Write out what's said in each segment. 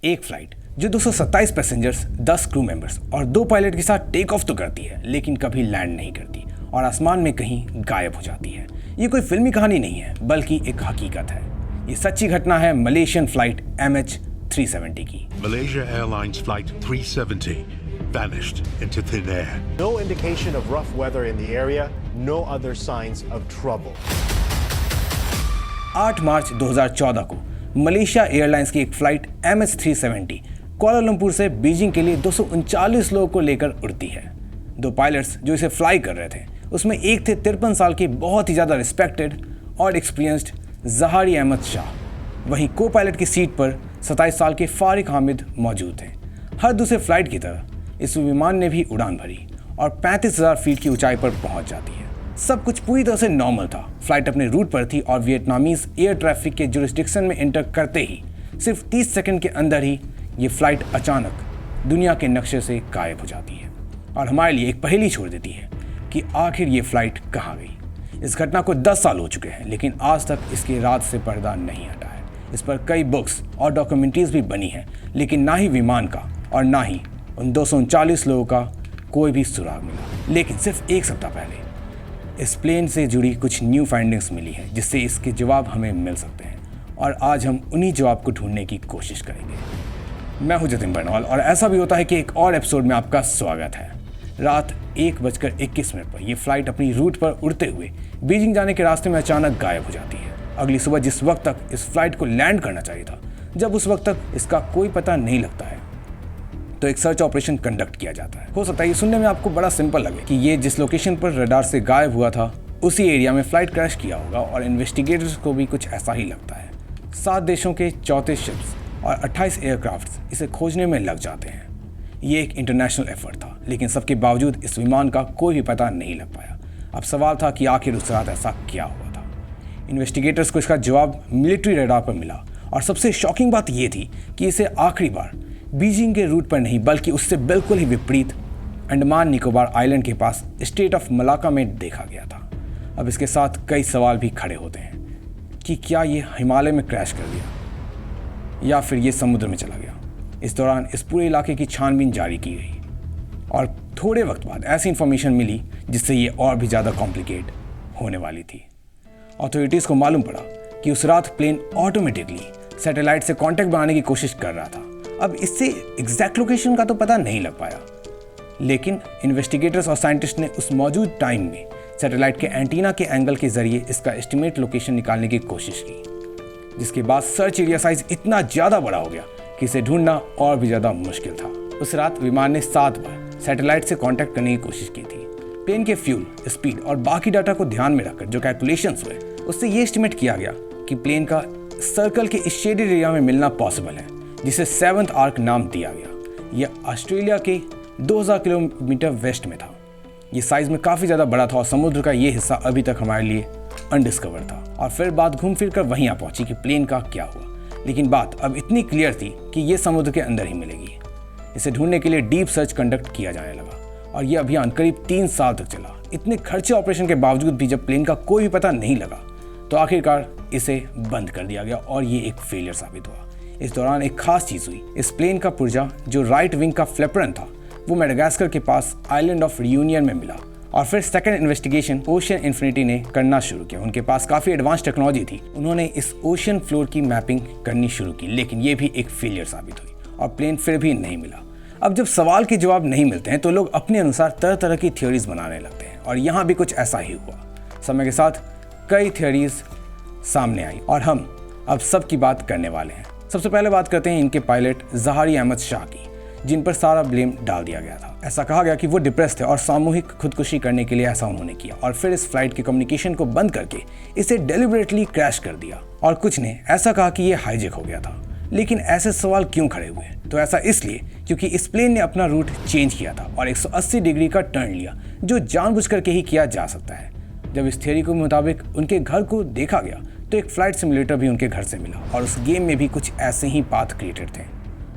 एक फ्लाइट जो 227 passengers, 10 crew members और 2 पायलट के साथ टेक ऑफ तो करती है लेकिन कभी लैंड नहीं करती और आसमान में कहीं गायब हो जाती है। ये कोई फिल्मी कहानी नहीं है बल्कि एक हकीकत है। ये सच्ची घटना है मलेशियन फ्लाइट MH370 की। Malaysia Airlines Flight 370 vanished into thin air. No indication of rough weather in the area, no other signs of trouble. 8 मार्च 2014 को मलेशिया एयरलाइंस की एक फ्लाइट MH370 कुआलालंपुर से बीजिंग के लिए 239 लोगों को लेकर उड़ती है। 2 पायलट्स जो इसे फ्लाई कर रहे थे उसमें एक थे 53 साल के बहुत ही ज़्यादा रिस्पेक्टेड और एक्सपीरियंस्ड जहारी अहमद शाह। वहीं को पायलट की सीट पर 27 साल के फारिक हामिद मौजूद थे। हर दूसरे फ्लाइट की तरह इस विमान ने भी उड़ान भरी और 35,000 फीट की ऊंचाई पर पहुंच जाती है। सब कुछ पूरी तरह से नॉर्मल था। फ्लाइट अपने रूट पर थी और वियतनामीज एयर ट्रैफिक के जुरिस्डिक्शन में एंटर करते ही सिर्फ 30 सेकंड के अंदर ही ये फ्लाइट अचानक दुनिया के नक्शे से गायब हो जाती है और हमारे लिए एक पहेली छोड़ देती है कि आखिर ये फ्लाइट कहाँ गई। इस घटना को 10 साल हो चुके हैं लेकिन आज तक इसके राज से पर्दा नहीं हटा है। इस पर कई बुक्स और डॉक्यूमेंट्रीज भी बनी हैं लेकिन ना ही विमान का और ना ही उन 239 लोगों का कोई भी सुराग मिला। लेकिन सिर्फ एक सप्ताह पहले इस प्लेन से जुड़ी कुछ न्यू फाइंडिंग्स मिली हैं जिससे इसके जवाब हमें मिल सकते हैं और आज हम उन्हीं जवाब को ढूंढने की कोशिश करेंगे। मैं हूं जतिन बरनवाल और ऐसा भी होता है कि एक और एपिसोड में आपका स्वागत है। रात 1:21 पर यह फ्लाइट अपनी रूट पर उड़ते हुए बीजिंग जाने के रास्ते में अचानक गायब हो जाती है। अगली सुबह जिस वक्त तक इस फ्लाइट को लैंड करना चाहिए था, जब उस वक्त तक इसका कोई पता नहीं लगता है, तो एक सर्च ऑपरेशन कंडक्ट किया जाता है। हो सकता है ये सुनने में आपको बड़ा सिंपल लगे कि ये जिस लोकेशन पर रडार से गायब हुआ था उसी एरिया में फ्लाइट क्रैश किया होगा और इन्वेस्टिगेटर्स को भी कुछ ऐसा ही लगता है। 7 देशों के 34 शिप्स और 28 एयरक्राफ्ट्स इसे खोजने में लग जाते हैं। ये एक इंटरनेशनल एफर्ट था लेकिन सबके बावजूद इस विमान का कोई भी पता नहीं लग पाया। अब सवाल था कि आखिर उस रात ऐसा क्या हुआ था। इन्वेस्टिगेटर्स को इसका जवाब मिलिट्री रडार पर मिला और सबसे शॉकिंग बात यह थी कि इसे आखिरी बार बीजिंग के रूट पर नहीं बल्कि उससे बिल्कुल ही विपरीत अंडमान निकोबार आइलैंड के पास स्टेट ऑफ मलाका में देखा गया था। अब इसके साथ कई सवाल भी खड़े होते हैं कि क्या ये हिमालय में क्रैश कर दिया या फिर ये समुद्र में चला गया। इस दौरान इस पूरे इलाके की छानबीन जारी की गई और थोड़े वक्त बाद ऐसी इंफॉर्मेशन मिली जिससे ये और भी ज़्यादा कॉम्प्लिकेट होने वाली थी। अथॉरिटीज़ को मालूम पड़ा कि उस रात प्लेन ऑटोमेटिकली सैटेलाइट से कॉन्टैक्ट बनाने की कोशिश कर रहा था। अब इससे एग्जैक्ट लोकेशन का तो पता नहीं लग पाया लेकिन इन्वेस्टिगेटर्स और साइंटिस्ट ने उस मौजूद टाइम में सैटेलाइट के एंटीना के एंगल के जरिए इसका एस्टिमेट लोकेशन निकालने की कोशिश की, जिसके बाद सर्च एरिया साइज इतना ज़्यादा बड़ा हो गया कि इसे ढूंढना और भी ज़्यादा मुश्किल था। उस रात विमान ने 7 बार सैटेलाइट से कॉन्टैक्ट करने की कोशिश की थी। प्लेन के फ्यूल, स्पीड और बाकी डाटा को ध्यान में रखकर जो कैलकुलेशंस हुए उससे ये एस्टिमेट किया गया कि प्लेन का सर्कल के इस शेडेड एरिया में मिलना पॉसिबल है, जिसे 7th आर्क नाम दिया गया। यह ऑस्ट्रेलिया के 2000 किलोमीटर वेस्ट में था। ये साइज में काफ़ी ज़्यादा बड़ा था और समुद्र का ये हिस्सा अभी तक हमारे लिए अनडिस्कवर था। और फिर बात घूम फिर कर वहीं आ पहुंची कि प्लेन का क्या हुआ। लेकिन बात अब इतनी क्लियर थी कि ये समुद्र के अंदर ही मिलेगी। इसे ढूंढने के लिए डीप सर्च कंडक्ट किया जाने लगा और यह अभियान करीब 3 साल तक चला। इतने खर्चे ऑपरेशन के बावजूद भी जब प्लेन का कोई भी पता नहीं लगा तो आखिरकार इसे बंद कर दिया गया और ये एक फेलियर साबित हुआ। इस दौरान एक खास चीज़ हुई। इस प्लेन का पुर्जा जो राइट विंग का फ्लैपरन था वो मेडागास्कर के पास आइलैंड ऑफ रियूनियन में मिला और फिर सेकंड इन्वेस्टिगेशन ओशियन इन्फिनिटी ने करना शुरू किया। उनके पास काफ़ी एडवांस टेक्नोलॉजी थी। उन्होंने इस ओशियन फ्लोर की मैपिंग करनी शुरू की लेकिन ये भी एक फेलियर साबित हुई और प्लेन फिर भी नहीं मिला। अब जब सवाल के जवाब नहीं मिलते हैं तो लोग अपने अनुसार तरह तरह की थ्योरीज बनाने लगते हैं और यहाँ भी कुछ ऐसा ही हुआ। समय के साथ कई थ्योरीज सामने आई और हम अब सब की बात करने वाले हैं। सबसे पहले बात करते हैं इनके पायलट जहारी अहमद शाह की, जिन पर सारा ब्लेम डाल दिया गया था। ऐसा कहा गया कि वो डिप्रेस थे और सामूहिक खुदकुशी करने के लिए ऐसा उन्होंने किया और फिर इस फ्लाइट के कम्युनिकेशन को बंद करके इसे डेलिबरेटली क्रैश कर दिया। और कुछ ने ऐसा कहा कि ये हाईजेक हो गया था। लेकिन ऐसे सवाल क्यों खड़े हुए? तो ऐसा इसलिए क्योंकि इस प्लेन ने अपना रूट चेंज किया था और 180 डिग्री का टर्न लिया, जो जानबूझ करके ही किया जा सकता है। जब इस थ्योरी के मुताबिक उनके घर को देखा गया तो एक फ्लाइट सिमुलेटर भी उनके घर से मिला और उस गेम में भी कुछ ऐसे ही पाथ क्रिएटेड थे।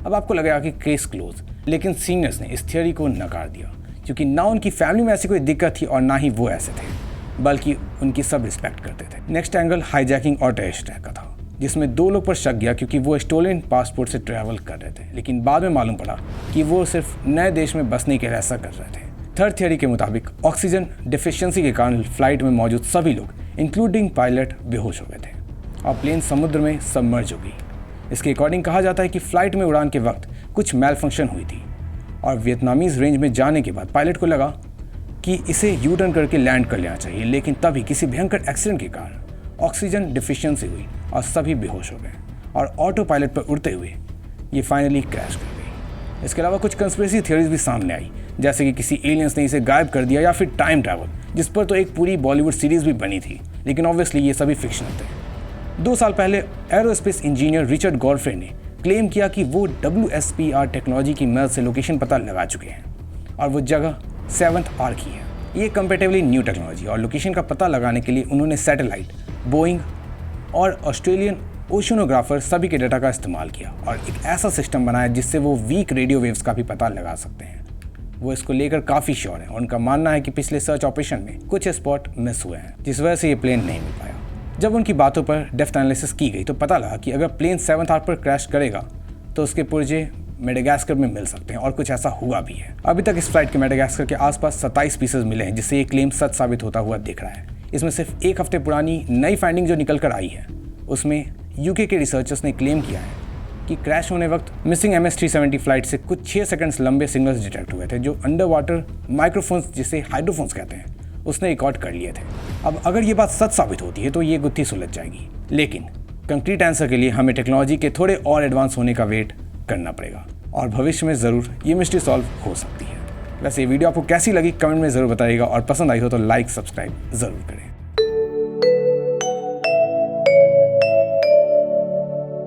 अब आपको लगेगा कि केस क्लोज, लेकिन सीनियर्स ने इस थ्योरी को नकार दिया क्योंकि ना उनकी फैमिली में ऐसी कोई दिक्कत थी और ना ही वो ऐसे थे, बल्कि उनकी सब रिस्पेक्ट करते थे। नेक्स्ट एंगल हाईजैकिंग और टेररिस्ट अटैक का था। जिसमें 2 लोग पर शक गया क्योंकि वो स्टोलन पासपोर्ट से ट्रैवल कर रहे थे, लेकिन बाद में मालूम पड़ा कि वो सिर्फ नए देश में बसने के लिए ऐसा कर रहे थे। थर्ड थियरी के मुताबिक ऑक्सीजन डिफिशियंसी के कारण फ्लाइट में मौजूद सभी लोग इंक्लूडिंग पायलट बेहोश हो गए थे और प्लेन समुद्र में सबमर्ज हो गई। इसके अकॉर्डिंग कहा जाता है कि फ्लाइट में उड़ान के वक्त कुछ मैल फंक्शन हुई थी और वियतनामीज रेंज में जाने के बाद पायलट को लगा कि इसे यू टर्न करके लैंड कर लेना चाहिए, लेकिन तभी किसी भयंकर एक्सीडेंट के कारण ऑक्सीजन डिफिशियंसी हुई और सभी बेहोश हो गए और ऑटो पायलट पर उड़ते हुए ये फाइनली क्रैश कर गई। इसके अलावा कुछ कंस्पिरेसी थ्योरीज भी सामने आई, जैसे कि किसी एलियंस ने इसे गायब कर दिया या फिर टाइम ट्रैवल, जिस पर तो एक पूरी बॉलीवुड सीरीज भी बनी थी, लेकिन ऑब्वियसली ये सभी फिक्शनल थे। 2 साल पहले एरोस्पेस इंजीनियर रिचर्ड गॉडफ्रे ने क्लेम किया कि वो WSPR टेक्नोलॉजी की मदद से लोकेशन पता लगा चुके हैं और वो जगह 7th आर्क ही है। ये कंपेरेटिवली न्यू टेक्नोलॉजी और लोकेशन का पता लगाने के लिए उन्होंने सैटेलाइट, बोइंग और ऑस्ट्रेलियन ओशनोग्राफर सभी के डाटा का इस्तेमाल किया और एक ऐसा सिस्टम बनाया जिससे वो वीक रेडियो वेव्स का भी पता लगा सकते हैं। वो इसको लेकर काफ़ी श्योर हैं और उनका मानना है कि पिछले सर्च ऑपरेशन में कुछ स्पॉट मिस हुए हैं, जिस वजह से ये प्लेन नहीं मिल पाया। जब उनकी बातों पर डेप्थ एनालिसिस की गई तो पता लगा कि अगर प्लेन 7th आर्क पर क्रैश करेगा तो उसके पुर्जे मेडागास्कर में मिल सकते हैं और कुछ ऐसा हुआ भी है। अभी तक इस फ्लाइट के मेडागास्कर के आसपास 27 पीसेज मिले हैं, जिससे ये क्लेम सच साबित होता हुआ दिख रहा है। इसमें सिर्फ 1 हफ्ते पुरानी नई फाइंडिंग जो निकल कर आई है, उसमें यूके के रिसर्चर्स ने क्लेम किया है कि क्रैश होने वक्त मिसिंग MS-370 फ्लाइट से कुछ 6 सेकंड्स लंबे सिग्नल्स डिटेक्ट हुए थे जो अंडर वाटर माइक्रोफोन्स, जिसे हाइड्रोफोन्स कहते हैं, उसने रिकॉर्ड कर लिए थे। अब अगर ये बात सच साबित होती है तो ये गुत्थी सुलझ जाएगी, लेकिन कंक्रीट आंसर के लिए हमें टेक्नोलॉजी के थोड़े और एडवांस होने का वेट करना पड़ेगा और भविष्य में ज़रूर ये मिस्ट्री सॉल्व हो सकती है। वैसे ये वीडियो आपको कैसी लगी कमेंट में ज़रूर बताइएगा और पसंद आई हो तो लाइक सब्सक्राइब ज़रूर करें।